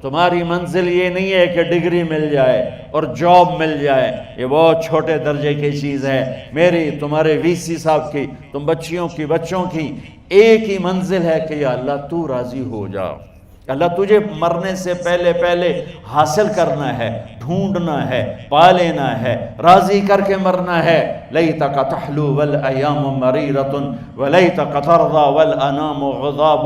تمہاری منزل یہ نہیں ہے کہ ڈگری مل جائے اور جاب مل جائے، یہ بہت چھوٹے درجے کی چیز ہے۔ میری، تمہارے وی سی صاحب کی، تم بچیوں کی، بچوں کی ایک ہی منزل ہے کہ یا اللہ تو راضی ہو جا۔ اللہ تجھے مرنے سے پہلے پہلے حاصل کرنا ہے، ڈھونڈنا ہے، پا لینا ہے، راضی کر کے مرنا ہے۔ لیتک تحلو والایام مریرۃ ولیتک ترضی والانام غضاب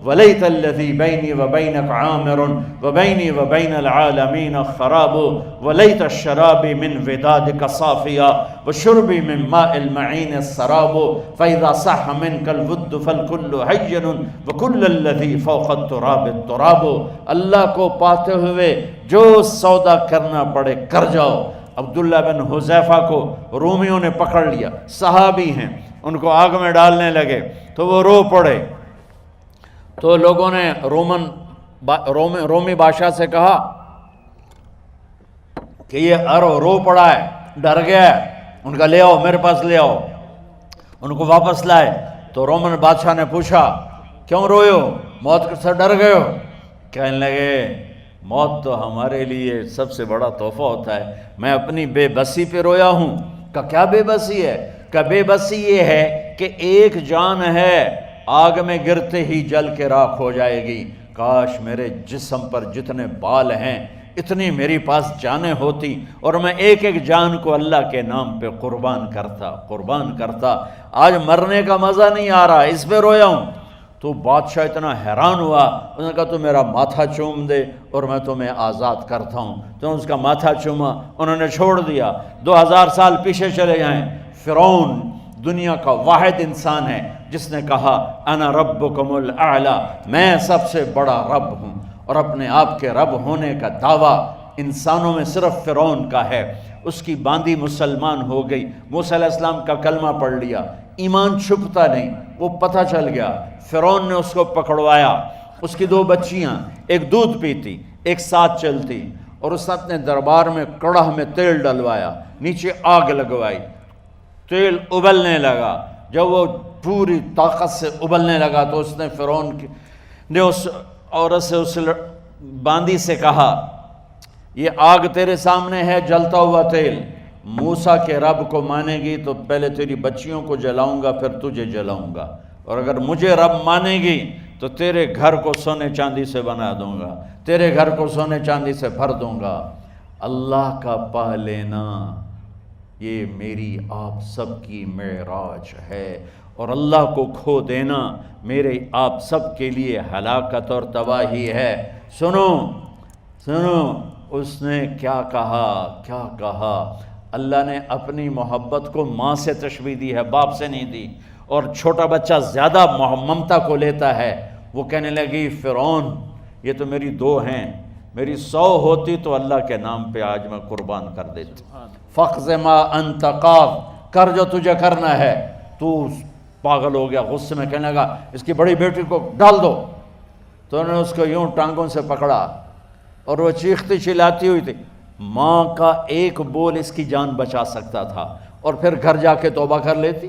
ولیت الذی بینی وبینک عامر وبینی وبین العالمین خراب ولیت الشراب من ودادک صافیا وشربی من ماء المعین السراب فاذا صح منک الود فالکل حین وکل الذی فوق التراب التراب۔ اللہ کو پاتے ہوئے جو سودا کرنا پڑے کر جاؤ۔ عبداللہ بن حذیفہ کو رومیوں نے پکڑ لیا، صحابی ہیں، ان کو آگ میں ڈالنے لگے تو وہ رو پڑے، تو لوگوں نے رومی بادشاہ سے کہا کہ یہ رو پڑا ہے، ڈر گیا ہے، ان کا لے آؤ، میرے پاس لے آؤ۔ ان کو واپس لائے تو رومن بادشاہ نے پوچھا کیوں روئے ہو، موت سے ڈر گئے ہو؟ کہنے لگے موت تو ہمارے لیے سب سے بڑا تحفہ ہوتا ہے، میں اپنی بے بسی پہ رویا ہوں۔ کہ کیا بے بسی ہے؟ کہ بے بسی یہ ہے کہ ایک جان ہے آگ میں گرتے ہی جل کے راکھ ہو جائے گی، کاش میرے جسم پر جتنے بال ہیں اتنی میری پاس جانیں ہوتی اور میں ایک ایک جان کو اللہ کے نام پہ قربان کرتا۔ آج مرنے کا مزہ نہیں آ رہا، اس پہ رویا ہوں۔ تو بادشاہ اتنا حیران ہوا، اس نے کہا تو میرا ماتھا چوم دے اور میں تمہیں آزاد کرتا ہوں۔ تو اس کا ماتھا چوما، انہوں نے چھوڑ دیا۔ 2000 سال پیچھے چلے جائیں، فرعون دنیا کا واحد انسان ہے جس نے کہا انا ربکم الاعلی، میں سب سے بڑا رب ہوں، اور اپنے آپ کے رب ہونے کا دعویٰ انسانوں میں صرف فرعون کا ہے۔ اس کی باندی مسلمان ہو گئی، موسیٰ علیہ السلام کا کلمہ پڑھ لیا، ایمان چھپتا نہیں، وہ پتہ چل گیا۔ فرعون نے اس کو پکڑوایا، اس کی 2 بچیاں، ایک دودھ پیتی ایک ساتھ چلتی، اور اس نے اپنے دربار میں کڑاہ میں تیل ڈلوایا، نیچے آگ لگوائی، تیل ابلنے لگا۔ جب وہ پوری طاقت سے ابلنے لگا تو اس نے فرعون نے اس عورت سے، اس باندی سے کہا یہ آگ تیرے سامنے ہے، جلتا ہوا تیل، موسیٰ کے رب کو مانے گی تو پہلے تیری بچیوں کو جلاؤں گا پھر تجھے جلاؤں گا، اور اگر مجھے رب مانے گی تو تیرے گھر کو سونے چاندی سے بنا دوں گا، تیرے گھر کو سونے چاندی سے بھر دوں گا۔ اللہ کا پا لینا یہ میری آپ سب کی معراج ہے، اور اللہ کو کھو دینا میرے آپ سب کے لیے ہلاکت اور تباہی ہے۔ سنو اس نے کیا کہا۔ اللہ نے اپنی محبت کو ماں سے تشبیہ دی ہے، باپ سے نہیں دی، اور چھوٹا بچہ زیادہ ممتا کو لیتا ہے۔ وہ کہنے لگی فرعون یہ تو میری 2 ہیں، میری 100 ہوتی تو اللہ کے نام پہ آج میں قربان کر دیتی۔ فَقْضِ مَا أَنْتَ قَاضٍ، کر جو تجھے کرنا ہے۔ تو پاگل ہو گیا، غصے میں کہنے لگا اس کی بڑی بیٹی کو ڈال دو۔ تو انہوں نے اس کو یوں ٹانگوں سے پکڑا اور وہ چیختی چلاتی ہوئی تھی۔ ماں کا ایک بول اس کی جان بچا سکتا تھا، اور پھر گھر جا کے توبہ کر لیتی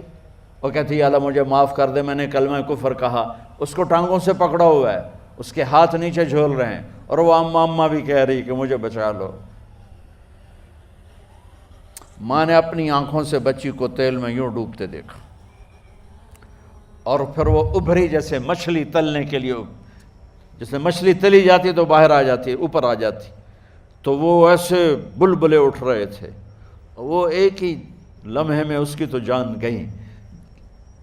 اور کہتی یا اللہ مجھے معاف کر دے، میں نے کلمہ کفر کہا۔ اس کو ٹانگوں سے پکڑا ہوا ہے، اس کے ہاتھ نیچے جھول رہے ہیں، اور وہ اماں بھی کہہ رہی کہ مجھے بچا لو۔ ماں نے اپنی آنکھوں سے بچی کو تیل میں یوں ڈوبتے دیکھا، اور پھر وہ ابھری جیسے مچھلی تلنے کے لیے، جیسے مچھلی تلی جاتی تو باہر آ جاتی، اوپر آ جاتی، تو وہ ایسے بلبلے اٹھ رہے تھے۔ وہ ایک ہی لمحے میں اس کی تو جان گئی،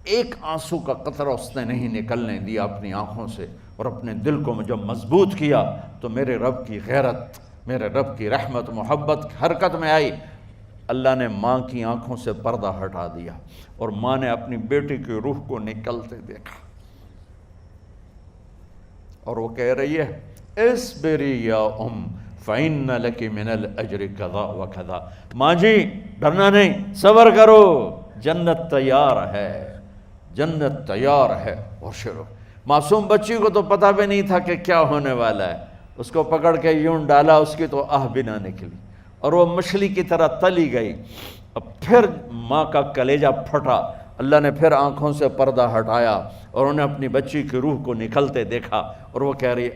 ایک آنسو کا قطرہ اس نے نہیں نکلنے دیا اپنی آنکھوں سے، اور اپنے دل کو جب مضبوط کیا تو میرے رب کی غیرت، میرے رب کی رحمت محبت حرکت میں آئی۔ اللہ نے ماں کی آنکھوں سے پردہ ہٹا دیا، اور ماں نے اپنی بیٹی کی روح کو نکلتے دیکھا، اور وہ کہہ رہی ہے اصبری یا ام فإن لک من الأجر کذا وکذا۔ ماں جی ڈرنا نہیں، صبر کرو، جنت تیار ہے، جنت تیار ہے۔ اور شروع معصوم بچی کو تو پتہ بھی نہیں تھا کہ کیا ہونے والا ہے، اس کو پکڑ کے یوں ڈالا، اس کی تو آہ بھی نہ نکلی، اور وہ مچھلی کی طرح تلی گئی۔ اب پھر ماں کا کلیجہ پھٹا، اللہ نے پھر آنکھوں سے پردہ ہٹایا، اور انہیں اپنی بچی کی روح کو نکلتے دیکھا، اور وہ کہہ رہی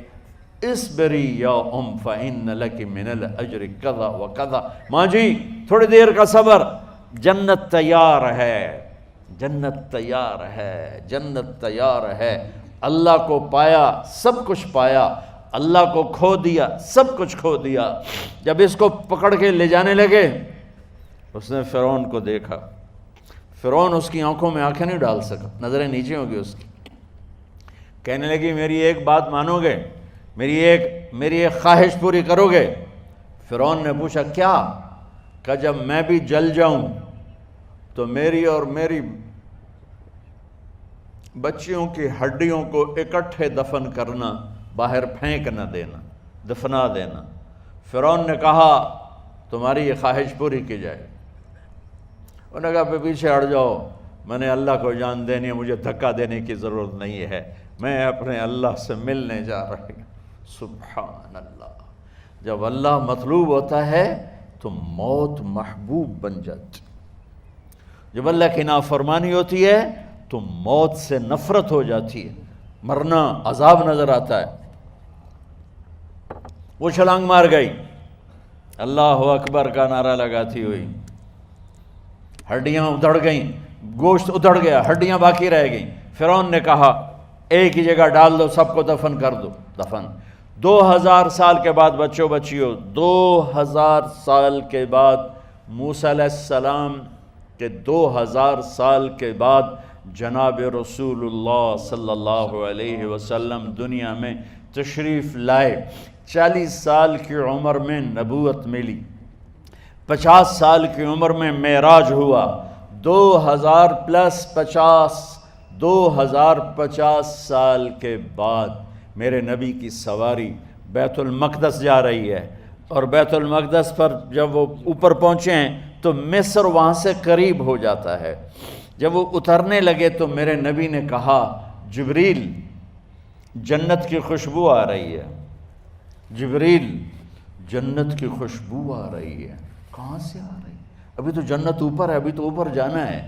اسبری یا فإن لک من الاجر کذا و کذا، ماں جی تھوڑی دیر کا صبر، جنت تیار ہے، جنت تیار ہے، جنت تیار ہے۔ اللہ کو پایا سب کچھ پایا، اللہ کو کھو دیا سب کچھ کھو دیا۔ جب اس کو پکڑ کے لے جانے لگے، اس نے فرعون کو دیکھا، فرعون اس کی آنکھوں میں آنکھیں نہیں ڈال سکا، نظریں نیچے ہو گئی اس کی۔ کہنے لگی میری ایک بات مانو گے، میری ایک خواہش پوری کرو گے؟ فرعون نے پوچھا کیا؟ کہ جب میں بھی جل جاؤں تو میری اور میری بچیوں کی ہڈیوں کو اکٹھے دفن کرنا، باہر پھینک نہ دینا، دفنا دینا۔ فرعون نے کہا تمہاری یہ خواہش پوری کی جائے۔ انہوں نے کہا پہ پیچھے ہٹ جاؤ، میں نے اللہ کو جان دینی ہے، مجھے دھکا دینے کی ضرورت نہیں ہے، میں اپنے اللہ سے ملنے جا رہا ہوں۔ سبحان اللہ، جب اللہ مطلوب ہوتا ہے تو موت محبوب بن جاتی، جب اللہ کی نافرمانی ہوتی ہے تو موت سے نفرت ہو جاتی ہے، مرنا عذاب نظر آتا ہے۔ وہ چھلانگ مار گئی، اللہ اکبر کا نعرہ لگاتی ہوئی، ہڈیاں ادھڑ گئیں، گوشت ادھڑ گیا، ہڈیاں باقی رہ گئیں۔ فرعون نے کہا ایک ہی جگہ ڈال دو، سب کو دفن کر دو۔ دفن 2000 سال کے بعد، بچوں بچیوں 2000 سال کے بعد، موسیٰ علیہ السلام کے 2000 سال کے بعد جناب رسول اللہ صلی اللہ علیہ وسلم دنیا میں تشریف لائے۔ 40 سال کی عمر میں نبوت ملی، 50 سال کی عمر میں معراج ہوا، 2050 سال کے بعد میرے نبی کی سواری بیت المقدس جا رہی ہے، اور بیت المقدس پر جب وہ اوپر پہنچے ہیں تو مصر وہاں سے قریب ہو جاتا ہے۔ جب وہ اترنے لگے تو میرے نبی نے کہا جبریل جنت کی خوشبو آ رہی ہے، جبریل جنت کی خوشبو آ رہی ہے۔ کہاں سے آ رہی ہے؟ ابھی تو جنت اوپر ہے، ابھی تو اوپر جانا ہے،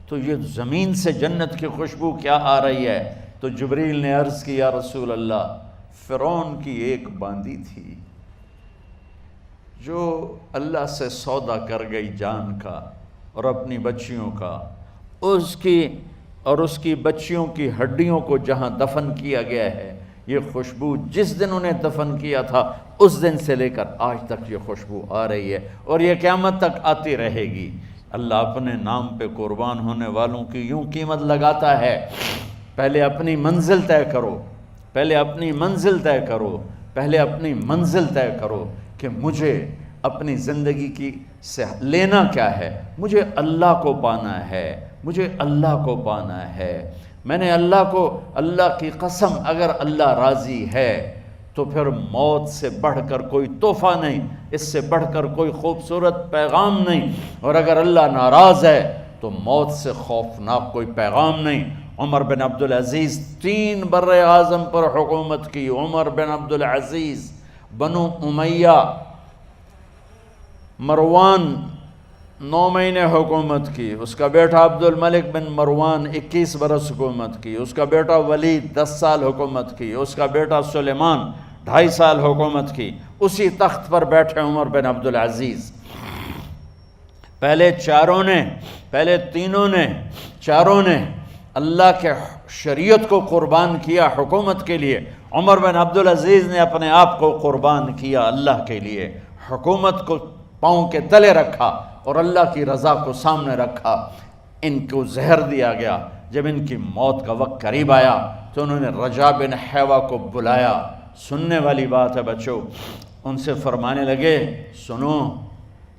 تو یہ زمین سے جنت کی خوشبو کیا آ رہی ہے؟ تو جبریل نے عرض کی یا رسول اللہ، فرعون کی ایک باندی تھی جو اللہ سے سودا کر گئی جان کا اور اپنی بچیوں کا، اس کی بچیوں کی ہڈیوں کو جہاں دفن کیا گیا ہے، یہ خوشبو جس دن انہیں دفن کیا تھا اس دن سے لے کر آج تک یہ خوشبو آ رہی ہے، اور یہ قیامت تک آتی رہے گی۔ اللہ اپنے نام پہ قربان ہونے والوں کی یوں قیمت لگاتا ہے۔ پہلے اپنی منزل طے کرو، پہلے اپنی منزل طے کرو، پہلے اپنی منزل طے کرو کہ مجھے اپنی زندگی کی سے لینا کیا ہے۔ مجھے اللہ کو پانا ہے، مجھے اللہ کو پانا ہے۔ میں نے اللہ کی قسم، اگر اللہ راضی ہے تو پھر موت سے بڑھ کر کوئی تحفہ نہیں، اس سے بڑھ کر کوئی خوبصورت پیغام نہیں، اور اگر اللہ ناراض ہے تو موت سے خوفناک کوئی پیغام نہیں۔ عمر بن عبدالعزیز 3 بر اعظم پر حکومت کی۔ عمر بن عبدالعزیز، بنو امیہ، مروان 9 مہینے حکومت کی، اس کا بیٹا عبد الملک بن مروان 21 برس حکومت کی، اس کا بیٹا ولید 10 سال حکومت کی، اس کا بیٹا سلیمان 2.5 سال حکومت کی۔ اسی تخت پر بیٹھے عمر بن عبدالعزیز۔ پہلے چاروں نے اللہ کے شریعت کو قربان کیا حکومت کے لیے۔ عمر بن عبدالعزیز نے اپنے آپ کو قربان کیا اللہ کے لیے، حکومت کو پاؤں کے تلے رکھا اور اللہ کی رضا کو سامنے رکھا۔ ان کو زہر دیا گیا۔ جب ان کی موت کا وقت قریب آیا تو انہوں نے رجا بن حیوہ کو بلایا۔ سننے والی بات ہے بچوں، ان سے فرمانے لگے سنو،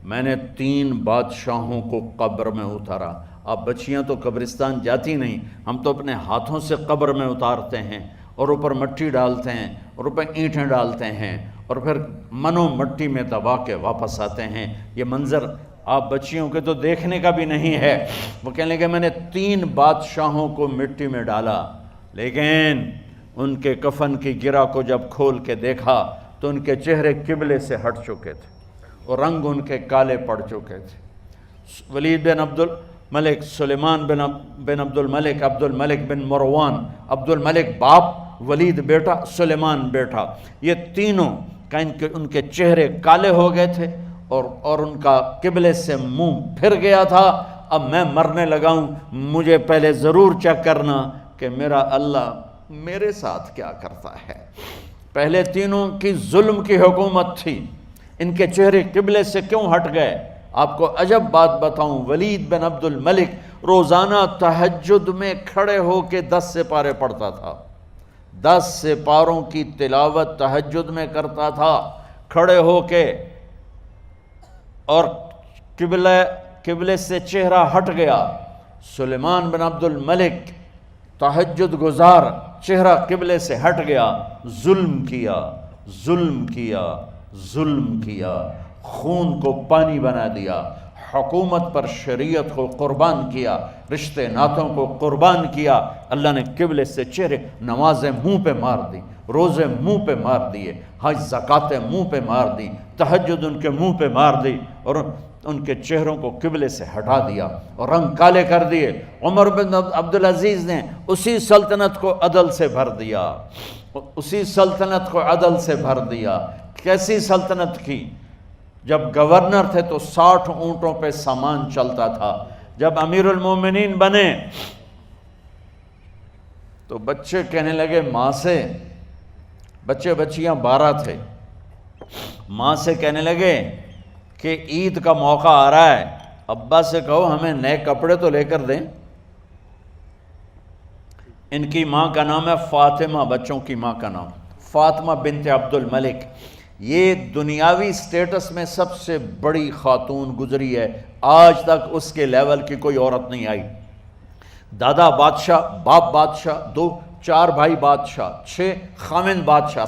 میں نے 3 بادشاہوں کو قبر میں اتارا۔ اب بچیاں تو قبرستان جاتی نہیں، ہم تو اپنے ہاتھوں سے قبر میں اتارتے ہیں، اور اوپر مٹی ڈالتے ہیں، اور اوپر اینٹیں ڈالتے ہیں، اور پھر منو مٹی میں دبا کے واپس آتے ہیں۔ یہ منظر آپ بچیوں کے تو دیکھنے کا بھی نہیں ہے۔ وہ کہنے لگے میں نے 3 بادشاہوں کو مٹی میں ڈالا، لیکن ان کے کفن کی گرہ کو جب کھول کے دیکھا تو ان کے چہرے قبلے سے ہٹ چکے تھے اور رنگ ان کے کالے پڑ چکے تھے۔ ولید بن عبد الملک، سلیمان بن عبد الملک، عبد الملک بن مروان، عبد الملک باپ ولید بیٹا، سلیمان بیٹا، یہ تینوں کا ان کے چہرے کالے ہو گئے تھے اور ان کا قبلے سے منہ پھر گیا تھا۔ اب میں مرنے لگا ہوں، مجھے پہلے ضرور چیک کرنا کہ میرا اللہ میرے ساتھ کیا کرتا ہے۔ پہلے تینوں کی ظلم کی حکومت تھی، ان کے چہرے قبلے سے کیوں ہٹ گئے؟ آپ کو عجب بات بتاؤں، ولید بن عبد الملک روزانہ تہجد میں کھڑے ہو کے 10 سپارے پڑھتا تھا، 10 سپاروں کی تلاوت تہجد میں کرتا تھا کھڑے ہو کے، اور قبلے سے چہرہ ہٹ گیا۔ سلیمان بن عبد الملک تہجد گزار، چہرہ قبلے سے ہٹ گیا، ظلم کیا، ظلم کیا، ظلم کیا، خون کو پانی بنا دیا، حکومت پر شریعت کو قربان کیا، رشتے ناتوں کو قربان کیا۔ اللہ نے قبلے سے چہرے، نمازیں منہ پہ مار دی، روزے منہ پہ مار دیے، حج زکاتیں منہ پہ مار دی، تہجد ان کے منہ پہ مار دی، اور ان کے چہروں کو قبلے سے ہٹا دیا اور رنگ کالے کر دیے۔ عمر بن عبدالعزیز نے اسی سلطنت کو عدل سے بھر دیا، اسی سلطنت کو عدل سے بھر دیا۔ کیسی سلطنت کی؟ جب گورنر تھے تو 60 اونٹوں پہ سامان چلتا تھا، جب امیر المومنین بنے تو بچے کہنے لگے ماں سے، بچے بچیاں 12 تھے، ماں سے کہنے لگے کہ عید کا موقع آ رہا ہے، ابا سے کہو ہمیں نئے کپڑے تو لے کر دیں۔ ان کی ماں کا نام ہے فاطمہ، بچوں کی ماں کا نام فاطمہ بنت عبد الملک۔ یہ دنیاوی سٹیٹس میں سب سے بڑی خاتون گزری ہے، آج تک اس کے لیول کی کوئی عورت نہیں آئی۔ دادا بادشاہ، باپ بادشاہ، 4 بھائی بادشاہ، 6 خامند بادشاہ،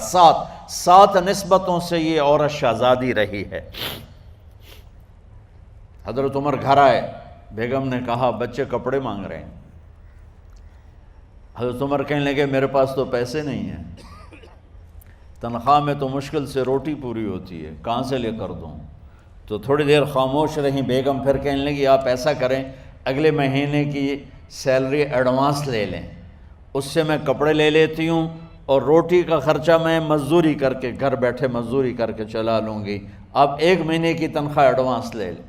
7 نسبتوں سے یہ عورت شہزادی رہی ہے۔ حضرت عمر گھر آئے، بیگم نے کہا بچے کپڑے مانگ رہے ہیں۔ حضرت عمر کہنے لگے میرے پاس تو پیسے نہیں ہیں، تنخواہ میں تو مشکل سے روٹی پوری ہوتی ہے، کہاں سے لے کر دوں؟ تو تھوڑی دیر خاموش رہیں بیگم، پھر کہنے لگی آپ ایسا کریں اگلے مہینے کی سیلری ایڈوانس لے لیں، اس سے میں کپڑے لے لیتی ہوں اور روٹی کا خرچہ میں مزدوری کر کے گھر بیٹھے مزدوری کر کے چلا لوں گی، آپ 1 مہینے کی تنخواہ ایڈوانس لے لیں۔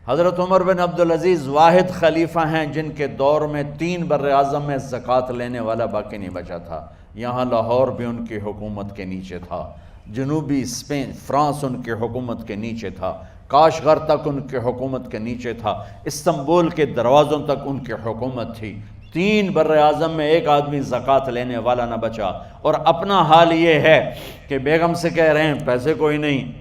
حضرت عمر بن عبدالعزیز واحد خلیفہ ہیں جن کے دور میں 3 بر اعظم میں زکوٰۃ لینے والا باقی نہیں بچا تھا۔ یہاں لاہور بھی ان کی حکومت کے نیچے تھا، جنوبی اسپین فرانس ان کی حکومت کے نیچے تھا، کاشغر تک ان کی حکومت کے نیچے تھا، استنبول کے دروازوں تک ان کی حکومت تھی۔ 3 بر اعظم میں ایک آدمی زکوٰۃ لینے والا نہ بچا، اور اپنا حال یہ ہے کہ بیگم سے کہہ رہے ہیں پیسے کوئی نہیں،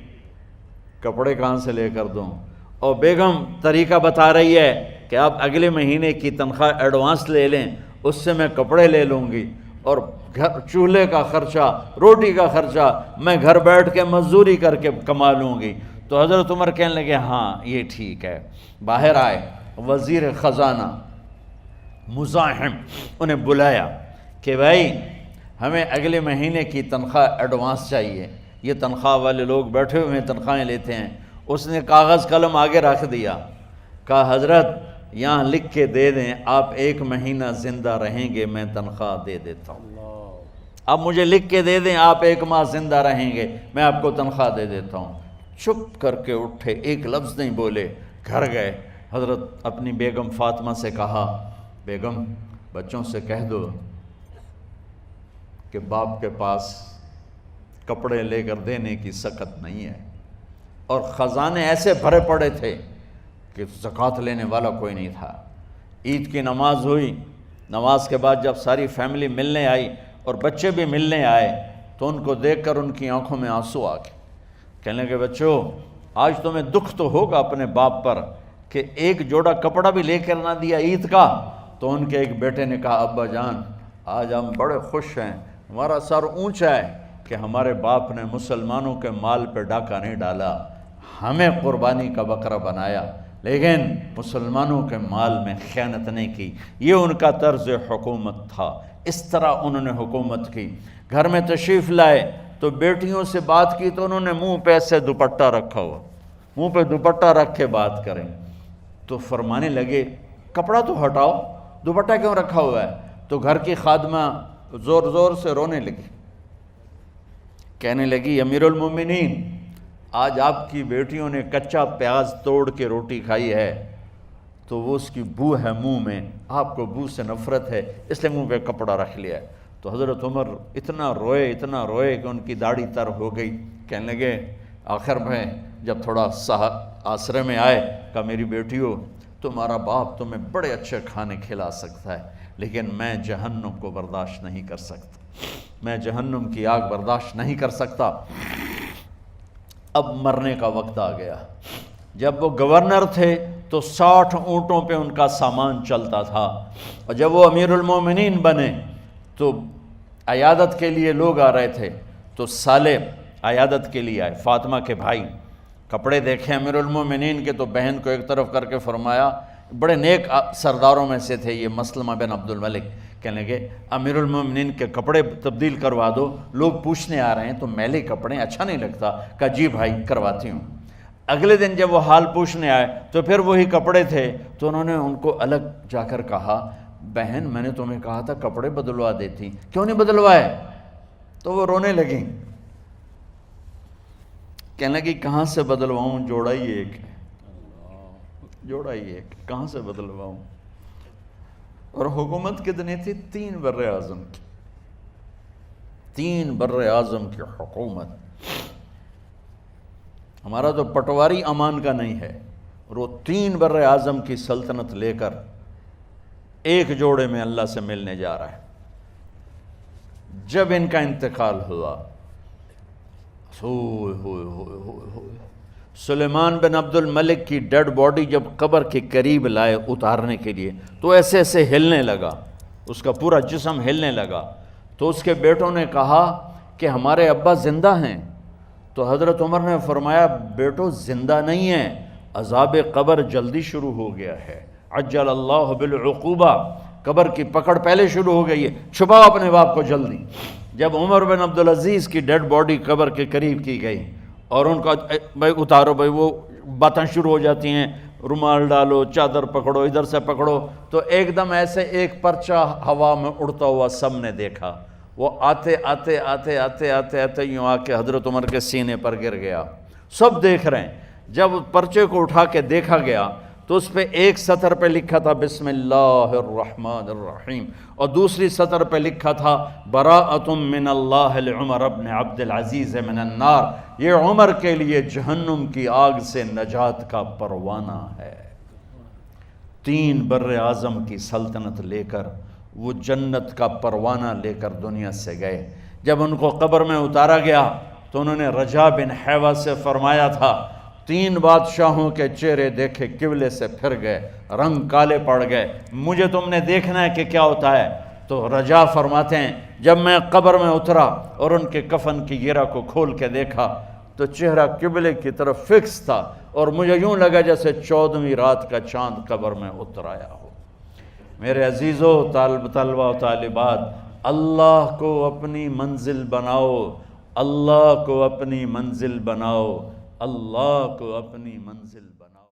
کپڑے کہاں سے لے کر دوں؟ اور بیگم طریقہ بتا رہی ہے کہ آپ اگلے مہینے کی تنخواہ ایڈوانس لے لیں، اس سے میں کپڑے لے لوں گی، اور چولہے کا خرچہ، روٹی کا خرچہ میں گھر بیٹھ کے مزدوری کر کے کما لوں گی۔ تو حضرت عمر کہنے لگے ہاں یہ ٹھیک ہے۔ باہر آئے وزیر خزانہ مزاحم، انہیں بلایا کہ بھائی ہمیں اگلے مہینے کی تنخواہ ایڈوانس چاہیے، یہ تنخواہ والے لوگ بیٹھے ہوئے ہیں تنخواہیں لیتے ہیں۔ اس نے کاغذ قلم آگے رکھ دیا، کہا حضرت یہاں لکھ کے دے دیں آپ 1 مہینہ زندہ رہیں گے میں تنخواہ دے دیتا ہوں، اب مجھے لکھ کے دے دیں آپ 1 ماہ زندہ رہیں گے میں آپ کو تنخواہ دے دیتا ہوں۔ چپ کر کے اٹھے، ایک لفظ نہیں بولے، گھر گئے۔ حضرت اپنی بیگم فاطمہ سے کہا بیگم بچوں سے کہہ دو کہ باپ کے پاس کپڑے لے کر دینے کی سکت نہیں ہے، اور خزانے ایسے بھرے پڑے تھے کہ زکوٰۃ لینے والا کوئی نہیں تھا۔ عید کی نماز ہوئی، نماز کے بعد جب ساری فیملی ملنے آئی اور بچے بھی ملنے آئے تو ان کو دیکھ کر ان کی آنکھوں میں آنسو آ گئے۔ کہنے لگے بچوں آج تمہیں دکھ تو ہوگا اپنے باپ پر کہ ایک جوڑا کپڑا بھی لے کر نہ دیا عید کا۔ تو ان کے ایک بیٹے نے کہا ابا جان آج ہم بڑے خوش ہیں، ہمارا سر اونچا ہے کہ ہمارے باپ نے مسلمانوں کے مال پہ ڈاکہ نہیں ڈالا، ہمیں قربانی کا بکرا بنایا، لیکن مسلمانوں کے مال میں خیانت نہیں کی۔ یہ ان کا طرز حکومت تھا، اس طرح انہوں نے حکومت کی۔ گھر میں تشریف لائے تو بیٹیوں سے بات کی تو انہوں نے منہ پہ ایسے دوپٹہ رکھا ہوا، منہ پہ دوپٹہ رکھ کے بات کریں تو فرمانے لگے کپڑا تو ہٹاؤ، دوپٹہ کیوں رکھا ہوا ہے؟ تو گھر کی خادمہ زور زور سے رونے لگی، کہنے لگی امیر المومنین آج آپ کی بیٹیوں نے کچا پیاز توڑ کے روٹی کھائی ہے تو وہ اس کی بو ہے منہ میں، آپ کو بو سے نفرت ہے اس لیے منہ پہ کپڑا رکھ لیا ہے۔ تو حضرت عمر اتنا روئے کہ ان کی داڑھی تر ہو گئی۔ کہنے لگے آخر میں جب تھوڑا آسرے میں آئے، کہا میری بیٹیوں تمہارا باپ تمہیں بڑے اچھے کھانے کھلا سکتا ہے لیکن میں جہنم کو برداشت نہیں کر سکتا، میں جہنم کی آگ برداشت نہیں کر سکتا۔ اب مرنے کا وقت آ گیا۔ جب وہ گورنر تھے تو 60 اونٹوں پہ ان کا سامان چلتا تھا، اور جب وہ امیر المومنین بنے تو عیادت کے لیے لوگ آ رہے تھے، تو سالے عیادت کے لیے آئے، فاطمہ کے بھائی، کپڑے دیکھے امیر المومنین کے تو بہن کو ایک طرف کر کے فرمایا، بڑے نیک سرداروں میں سے تھے یہ مسلمہ بن عبد الملک، کہنے لگے امیر المومنین کے کپڑے تبدیل کروا دو، لوگ پوچھنے آ رہے ہیں تو میلے کپڑے اچھا نہیں لگتا۔ کہا جی بھائی کرواتی ہوں۔ اگلے دن جب وہ حال پوچھنے آئے تو پھر وہی کپڑے تھے، تو انہوں نے ان کو الگ جا کر کہا بہن میں نے تمہیں کہا تھا کپڑے بدلوا دیتی، کیوں نہیں بدلوائے؟ تو وہ رونے لگیں، کہنے لگی کہاں سے بدلواؤں، جوڑا ہی ایک کہاں سے بدلواؤں؟ اور حکومت کتنی تھی؟ 3 بر اعظم کی، 3 بر اعظم کی حکومت۔ ہمارا تو پٹواری امان کا نہیں ہے، اور وہ 3 بر اعظم کی سلطنت لے کر ایک جوڑے میں اللہ سے ملنے جا رہا ہے۔ جب ان کا انتقال ہوا، سلیمان بن عبد الملک کی ڈیڈ باڈی جب قبر کے قریب لائے اتارنے کے لیے تو ایسے ایسے ہلنے لگا، اس کا پورا جسم ہلنے لگا۔ تو اس کے بیٹوں نے کہا کہ ہمارے ابا زندہ ہیں، تو حضرت عمر نے فرمایا بیٹو زندہ نہیں ہیں، عذاب قبر جلدی شروع ہو گیا ہے، عجل اللہ بالعقوبہ، قبر کی پکڑ پہلے شروع ہو گئی ہے، چھپاؤ اپنے باپ کو جلدی۔ جب عمر بن عبدالعزیز کی ڈیڈ باڈی قبر کے قریب کی گئی اور ان کا بھائی اتارو، بھائی وہ باتیں شروع ہو جاتی ہیں، رومال ڈالو، چادر پکڑو، ادھر سے پکڑو، تو ایک دم ایسے ایک پرچہ ہوا میں اڑتا ہوا سب نے دیکھا، وہ آتے آتے آتے آتے آتے آتے یوں آ کے حضرت عمر کے سینے پر گر گیا۔ سب دیکھ رہے ہیں۔ جب پرچے کو اٹھا کے دیکھا گیا تو اس پہ ایک سطر پہ لکھا تھا بسم اللہ الرحمن الرحیم، اور دوسری سطر پہ لکھا تھا براءۃ من اللہ لعمر بن عبد العزیز من النار، یہ عمر کے لیے جہنم کی آگ سے نجات کا پروانہ ہے۔ 3 بر اعظم کی سلطنت لے کر وہ جنت کا پروانہ لے کر دنیا سے گئے۔ جب ان کو قبر میں اتارا گیا تو انہوں نے رجا بن حیوہ سے فرمایا تھا 3 بادشاہوں کے چہرے دیکھے قبلے سے پھر گئے، رنگ کالے پڑ گئے، مجھے تم نے دیکھنا ہے کہ کیا ہوتا ہے؟ تو رجا فرماتے ہیں جب میں قبر میں اترا اور ان کے کفن کی گرہ کو کھول کے دیکھا تو چہرہ قبلے کی طرف فکس تھا، اور مجھے یوں لگا جیسے 14ویں رات کا چاند قبر میں اتر آیا ہو۔ میرے عزیزو، طلبہ و طالبات، اللہ کو اپنی منزل بناؤ، اللہ کو اپنی منزل بناؤ، اللہ کو اپنی منزل بناؤ۔